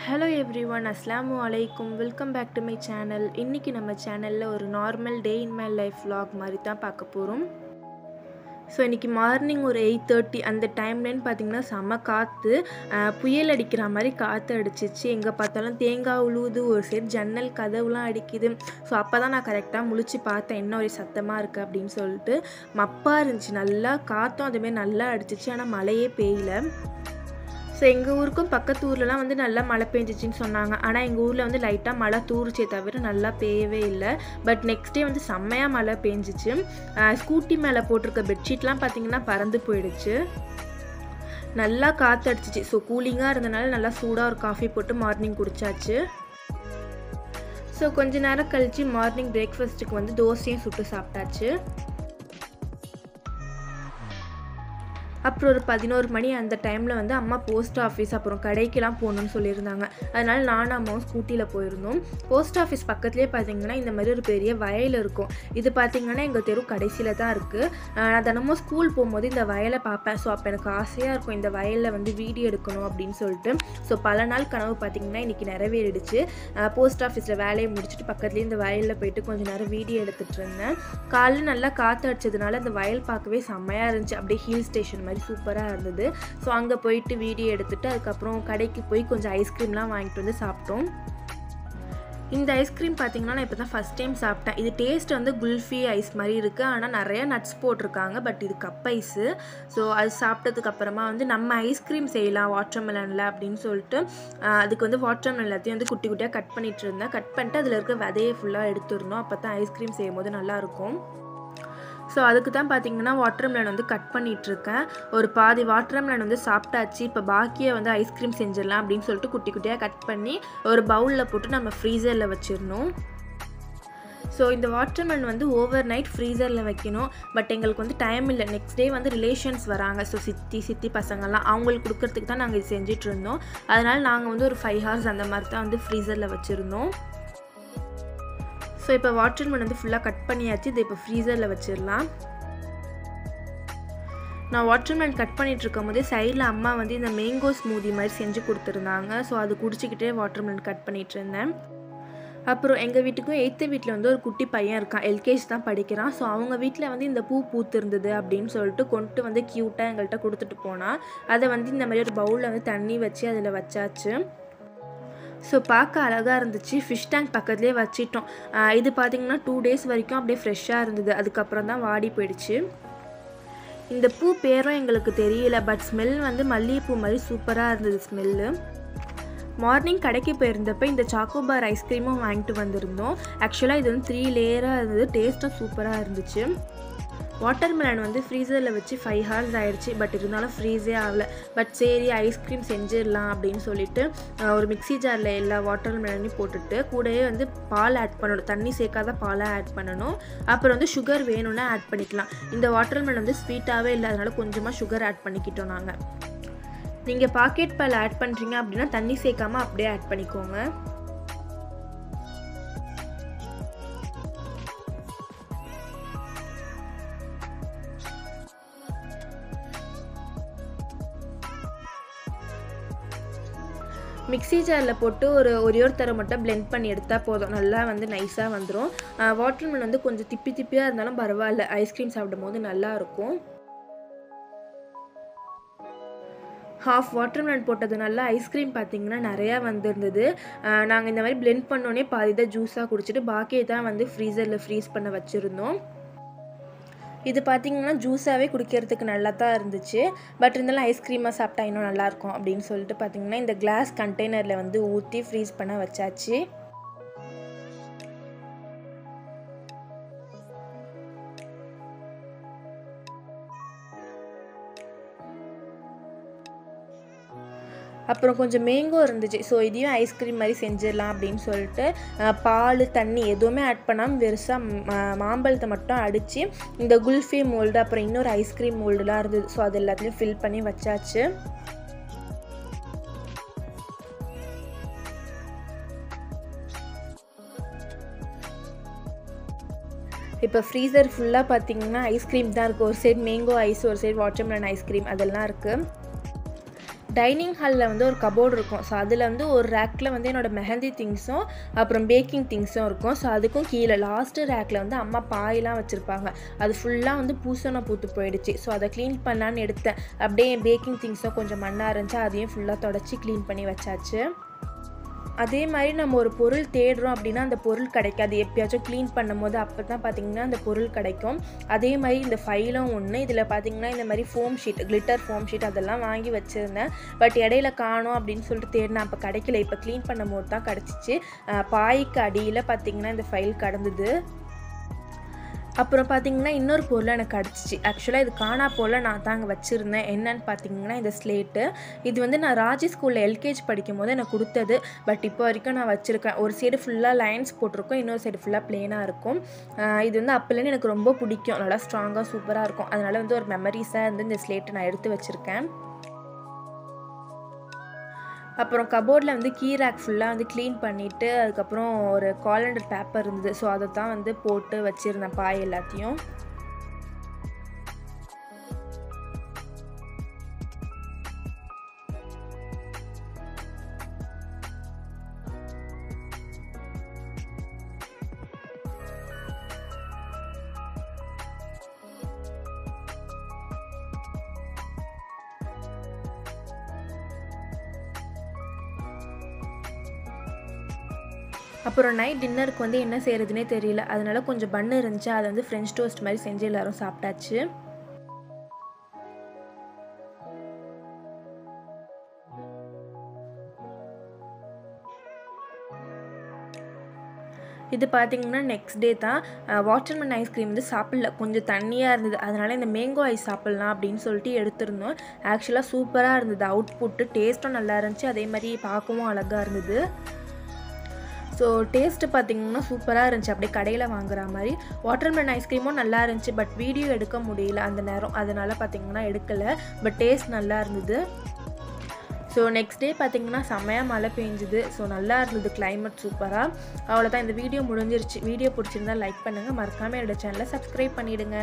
Hello everyone, Assalamu alaikum. Welcome back to my channel. இன்னைக்கு நம்ம சேனல்ல ஒரு normal day in my life vlog மாதிரி தான் பார்க்க போறோம். ஸோ இன்றைக்கி மார்னிங் ஒரு 8:30 அந்த டைம்லன்னு பார்த்தீங்கன்னா செம்ம காற்று புயல் அடிக்கிற மாதிரி காற்று அடிச்சிச்சு. எங்கே பார்த்தாலும் தேங்காய் உழுவுது, ஒரு சைடு ஜன்னல் கதவுலாம் அடிக்குது. ஸோ அப்போ தான் நான் கரெக்டாக முழிச்சு பார்த்தேன் என்ன ஒரு சத்தமாக இருக்குது அப்படின்னு சொல்லிட்டு. மப்பாக இருந்துச்சு, நல்லா காற்றும் அதுமாரி நல்லா அடிச்சிச்சு, ஆனால் மழையே பெய்யல. ஸோ எங்கள் ஊருக்கும் பக்கத்து ஊர்லலாம் வந்து நல்லா மழை பெஞ்சிச்சின்னு சொன்னாங்க. ஆனால் எங்கள் ஊரில் வந்து லைட்டாக மழை தூரிச்சே தவிர நல்லா பெய்யவே இல்லை. பட் நெக்ஸ்ட் டே வந்து செம்மையாக மழை பெஞ்சிச்சு. ஸ்கூட்டி மேலே போட்டிருக்க பெட்ஷீட்லாம் பார்த்திங்கன்னா பறந்து போயிடுச்சு. நல்லா காற்று அடிச்சிச்சு. ஸோ கூலிங்காக இருந்தனால நல்லா சூடாக ஒரு காஃபி போட்டு மார்னிங் குடித்தாச்சு. ஸோ கொஞ்ச நேரம் கழித்து மார்னிங் பிரேக்ஃபாஸ்ட்டுக்கு வந்து தோசையும் சுட்டு சாப்பிட்டாச்சு. அப்புறம் ஒரு 11 மணி அந்த டைமில் வந்து அம்மா போஸ்ட் ஆஃபீஸ் அப்புறம் கடைக்கெலாம் போகணுன்னு சொல்லியிருந்தாங்க. அதனால் நானும் அம்மாவும் ஸ்கூட்டியில் போயிருந்தோம். போஸ்ட் ஆஃபீஸ் பக்கத்துலேயே பார்த்திங்கன்னா இந்த மாதிரி ஒரு பெரிய வயல் இருக்கும். இது பார்த்திங்கன்னா எங்கள் தெரு கடைசியில் தான் இருக்குது. நான் தினமும் ஸ்கூல் போகும்போது இந்த வயலை பார்ப்பேன். ஸோ அப்போ எனக்கு ஆசையாக இருக்கும் இந்த வயலில் வந்து வீடியோ எடுக்கணும் அப்படின்னு சொல்லிட்டு. ஸோ பல நாள் கனவு பார்த்திங்கன்னா இன்றைக்கி நிறைவேறிடுச்சு. போஸ்ட் ஆஃபீஸில் வேலையை முடிச்சுட்டு பக்கத்துலேயே இந்த வயலில் போயிட்டு கொஞ்சம் நேரம் வீடியோ எடுத்துகிட்டு இருந்தேன். காலையில் நல்லா காற்று அடிச்சதுனால அந்த வயல் பார்க்கவே செம்மையாக இருந்துச்சு. அப்படியே ஹில் ஸ்டேஷன் மாதிரி சூப்பராக இருந்தது. ஸோ அங்கே போயிட்டு வீடியோ எடுத்துகிட்டு அதுக்கப்புறம் கடைக்கு போய் கொஞ்சம் ஐஸ்கிரீம்லாம் வாங்கிட்டு வந்து சாப்பிட்டோம். இந்த ஐஸ்கிரீம் பார்த்திங்கன்னா நான் இப்போ தான் ஃபஸ்ட் டைம் சாப்பிட்டேன். இது டேஸ்ட் வந்து குல்ஃபி ஐஸ் மாதிரி இருக்குது, ஆனால் நிறையா நட்ஸ் போட்டிருக்காங்க. பட் இது கப் ஐஸு. ஸோ அது சாப்பிட்டதுக்கப்புறமா வந்து நம்ம ஐஸ்கிரீம் செய்யலாம் வாட்டர்மெலனில் அப்படின்னு சொல்லிட்டு அதுக்கு வந்து வாட்டர்மெலன் எல்லாத்தையும் வந்து குட்டி குட்டியாக கட் பண்ணிகிட்டு இருந்தேன். கட் பண்ணிட்டு அதில் இருக்க விதையை ஃபுல்லாக எடுத்துடணும். அப்போ தான் ஐஸ்கிரீம் செய்யும் போது நல்லாயிருக்கும். ஸோ அதுக்கு தான் பார்த்திங்கன்னா வாட்டர்மெலன் வந்து கட் பண்ணிகிட்ருக்கேன். ஒரு பாதி வாட்டர்மெலன் வந்து சாப்பிட்டாச்சு. இப்போ பாக்கியை வந்து ஐஸ்கிரீம் செஞ்சிடலாம் அப்படின்னு சொல்லிட்டு குட்டி குட்டியாக கட் பண்ணி ஒரு பவுலில் போட்டு நம்ம ஃப்ரீசரில் வச்சிடணும். ஸோ இந்த வாட்டர்மெலன் வந்து ஓவர் நைட் ஃப்ரீசரில் வைக்கணும். பட் எங்களுக்கு வந்து டைம் இல்லை. நெக்ஸ்ட் டே வந்து ரிலேஷன்ஸ் வராங்க. ஸோ சித்தி பசங்கள்லாம் அவங்களுக்கு கொடுக்கறதுக்கு தான் நாங்கள் இது செஞ்சிட்ருந்தோம். அதனால் நாங்கள் வந்து ஒரு 5 hours அந்த மாதிரி தான் வந்து ஃப்ரீசரில் வச்சுருந்தோம். ஸோ இப்போ வாட்டர்மெலன் வந்து ஃபுல்லாக கட் பண்ணியாச்சு. இதை இப்போ ஃப்ரீசரில் வச்சிடலாம். நான் வாட்டர்மெலன் கட் பண்ணிகிட்டு இருக்கும் போதே சைடில் அம்மா வந்து இந்த மேங்கோ ஸ்மூதி மாதிரி செஞ்சு கொடுத்துருந்தாங்க. ஸோ அது குடிச்சிக்கிட்டே வாட்டர்மெலன் கட் பண்ணிகிட்டு இருந்தேன். அப்புறம் எங்கள் வீட்டுக்கும் 8th வீட்டில் வந்து ஒரு குட்டி பையன் இருக்கான். LKG தான் படிக்கிறான். ஸோ அவங்க வீட்டில் வந்து இந்த பூ பூத்திருந்தது அப்படின்னு சொல்லிட்டு கொண்டு வந்து க்யூட்டாக எங்கள்கிட்ட கொடுத்துட்டு போனால் அதை வந்து இந்த மாதிரி ஒரு பவுலில் வந்து தண்ணி வச்சு அதில் வச்சாச்சு. ஸோ பார்க்க அழகாக இருந்துச்சு. ஃபிஷ் டேங்க் பக்கத்துலேயே வச்சிட்டோம். இது பார்த்திங்கன்னா 2 days வரைக்கும் அப்படியே ஃப்ரெஷ்ஷாக இருந்தது. அதுக்கப்புறம் தான் வாடி போயிடுச்சு. இந்த பூ பேரும் எங்களுக்கு தெரியல. பட் ஸ்மெல் வந்து மல்லிகைப்பூ மாதிரி சூப்பராக இருந்தது ஸ்மெல்லு. மார்னிங் கடைக்கு போயிருந்தப்போ இந்த சாக்கோபார் ஐஸ்கிரீமும் வாங்கிட்டு வந்திருந்தோம். ஆக்சுவலாக இது வந்து 3 லேயராக இருந்தது. டேஸ்ட்டும் சூப்பராக இருந்துச்சு. வாட்டர்மெலன் வந்து ஃப்ரீசரில் வச்சு 5 hours ஆகிடுச்சு. பட் இருந்தாலும் ஃப்ரீஸே ஆகலை. பட் சரி ஐஸ்கிரீம் செஞ்சிடலாம் அப்படின்னு சொல்லிட்டு ஒரு மிக்ஸி ஜாரில் எல்லா வாட்டர்மெலனையும் போட்டுட்டு கூடவே வந்து பால் ஆட் பண்ணணும். தண்ணி சேர்க்காத பாலாக ஆட் பண்ணணும். அப்புறம் வந்து சுகர் வேணும்னா ஆட் பண்ணிக்கலாம். இந்த வாட்டர்மெலன் வந்து ஸ்வீட்டாகவே இல்லை, அதனால கொஞ்சமாக சுகர் ஆட் பண்ணிக்கிட்டோம் நாங்கள். நீங்கள் பாக்கெட் பால் ஆட் பண்ணுறீங்க அப்படின்னா தண்ணி சேர்க்காமல் அப்படியே ஆட் பண்ணிக்கோங்க. மிக்ஸி ஜாரில் போட்டு ஒரே ஒரு தடவை மட்டும் பிளெண்ட் பண்ணி எடுத்தால் போதும். நல்லா வந்து நைஸாக வந்துடும். வாட்டர்மெலன் வந்து கொஞ்சம் திப்பியாக இருந்தாலும் பரவாயில்ல, ஐஸ்கிரீம் சாப்பிடும் போது நல்லாயிருக்கும். ஹாஃப் வாட்டர்மெலன் போட்டதுனால ஐஸ்கிரீம் பார்த்திங்கன்னா நிறையா வந்துருந்தது. நாங்கள் இந்த மாதிரி பிளெண்ட் பண்ணோன்னே பாதி தான் ஜூஸாக குடிச்சிட்டு பாக்கியை தான் வந்து ஃப்ரீசரில் ஃப்ரீஸ் பண்ண வச்சுருந்தோம். இது பார்த்திங்கன்னா ஜூஸாகவே குடிக்கிறதுக்கு நல்லா தான் இருந்துச்சு. பட் இருந்தாலும் ஐஸ்கிரீமாக சாப்பிட்டா இன்னும் நல்லாயிருக்கும் அப்படின்னு சொல்லிட்டு பார்த்திங்கன்னா இந்த கிளாஸ் கண்டெய்னரில் வந்து ஊற்றி ஃப்ரீஸ் பண்ண வச்சாச்சு. அப்புறம் கொஞ்சம் மேங்கோ இருந்துச்சு. ஸோ இதையும் ஐஸ்கிரீம் மாதிரி செஞ்சிடலாம் அப்படின்னு சொல்லிட்டு பால் தண்ணி எதுவுமே ஆட் பண்ணாமல் வெறுசாக மாம்பழத்தை மட்டும் அடித்து இந்த குல்ஃபி மோல்டு அப்புறம் இன்னொரு ஐஸ்கிரீம் மோல்டுலாம் இருந்தது. ஸோ அது எல்லாத்தையும் ஃபில் பண்ணி வச்சாச்சு. இப்போ ஃப்ரீசர் ஃபுல்லாக பார்த்திங்கன்னா ஐஸ்கிரீம் தான் இருக்குது. ஒரு சைடு மேங்கோ ஐஸ், ஒரு சைடு வாட்டர்மெலன் ஐஸ்கிரீம் அதெல்லாம் இருக்குது. டைனிங் ஹாலில் வந்து ஒரு கபோர்டு இருக்கும். ஸோ அதில் வந்து ஒரு ரேக்கில் வந்து என்னோடய மெஹந்தி திங்ஸும் அப்புறம் பேக்கிங் திங்ஸும் இருக்கும். ஸோ அதுக்கும் கீழே லாஸ்ட்டு ரேக்கில் வந்து அம்மா பாயெலாம் வச்சுருப்பாங்க. அது ஃபுல்லாக வந்து பூசணம் பூத்து போயிடுச்சு. ஸோ அதை க்ளீன் பண்ணலான்னு எடுத்தேன். அப்படியே என் பேக்கிங் திங்ஸும் கொஞ்சம் மண்ணாக இருந்துச்சு, அதையும் ஃபுல்லாக தொடச்சி க்ளீன் பண்ணி வச்சாச்சு. அதே மாதிரி நம்ம ஒரு பொருள் தேடுறோம் அப்படின்னா அந்த பொருள் கிடைக்காது. எப்பயாச்சும் க்ளீன் பண்ணும்போது அப்போ தான் பார்த்திங்கன்னா அந்த பொருள் கிடைக்கும். அதே மாதிரி இந்த ஃபைலும் ஒன்று. இதில் பார்த்திங்கன்னா இந்த மாதிரி foam sheet, glitter foam sheet அதெல்லாம் வாங்கி வச்சுருந்தேன். பட் இடையில காணோம் அப்படின்னு சொல்லிட்டு தேடினேன், அப்போ கிடைக்கல. இப்போ க்ளீன் பண்ணும்போது தான் கிடச்சிச்சு. பாய்க்கு அடியில் பார்த்திங்கன்னா இந்த ஃபைல் கடந்தது. அப்புறம் பார்த்திங்கன்னா இன்னொரு பொருள் எனக்கு கிடச்சிச்சு. ஆக்சுவலாக இது காணா போல் நான் தான் அங்கே வச்சுருந்தேன். என்னன்னு பார்த்திங்கன்னா இந்த ஸ்லேட்டு. இது வந்து நான் ராஜி ஸ்கூலில் எல்கேஜி படிக்கும் போது எனக்கு கொடுத்தது. பட் இப்போ வரைக்கும் நான் வச்சுருக்கேன். ஒரு சைடு ஃபுல்லாக லைன்ஸ் போட்டிருக்கும், இன்னொரு சைடு ஃபுல்லாக ப்ளெயினாக இருக்கும். இது வந்து அப்போலேருந்து எனக்கு ரொம்ப பிடிக்கும். நல்லா ஸ்ட்ராங்காக சூப்பராக இருக்கும். அதனால் வந்து ஒரு மெமரிஸாக வந்து இந்த ஸ்லேட்டை நான் எடுத்து வச்சுருக்கேன். அப்புறம் கபோர்டில் வந்து கீ ரேக் ஃபுல்லாக வந்து க்ளீன் பண்ணிவிட்டு அதுக்கப்புறம் ஒரு காலண்டர் பேப்பர் இருந்தது. ஸோ அதை தான் வந்து போட்டு வச்சுருந்தேன் பாய் எல்லாத்தையும். அப்புறம் நைட் டின்னருக்கு வந்து என்ன செய்கிறதுனே தெரியல. அதனால கொஞ்சம் பன்னு இருந்துச்சு, அதை வந்து ஃப்ரெஞ்ச் டோஸ்ட் மாதிரி செஞ்சு எல்லோரும் சாப்பிட்டாச்சு. இது பார்த்திங்கன்னா நெக்ஸ்ட் டே தான். வாட்டர்மெலன் ஐஸ்கிரீம் வந்து சாப்பிடல, கொஞ்சம் தண்ணியாக இருந்தது. அதனால் இந்த மேங்கோ ஐஸ் சாப்பிட்லாம் அப்படின்னு சொல்லிட்டு எடுத்திருந்தோம். ஆக்சுவலாக சூப்பராக இருந்தது. அவுட்புட்டு டேஸ்ட்டும் நல்லா இருந்துச்சு, அதே மாதிரி பார்க்கவும் அழகாக இருந்தது. ஸோ டேஸ்ட்டு பார்த்திங்கன்னா சூப்பராக இருந்துச்சு, அப்படியே கடையில் வாங்குற மாதிரி. வாட்டர்மெலன் ஐஸ்கிரீமும் நல்லா இருந்துச்சு, பட் வீடியோ எடுக்க முடியல அந்த நேரம், அதனால் பார்த்திங்கன்னா எடுக்கலை. பட் டேஸ்ட் நல்லா இருந்தது. ஸோ நெக்ஸ்ட் டே பார்த்திங்கன்னா செம்மையாக மழை பெஞ்சுது. ஸோ நல்லா இருந்தது, கிளைமேட் சூப்பராக. அவ்வளோதான், இந்த வீடியோ முடிஞ்சிருச்சு. வீடியோ பிடிச்சிருந்தா லைக் பண்ணுங்கள், மறக்காமல் என்னோடய சேனலை சப்ஸ்கிரைப் பண்ணிவிடுங்க.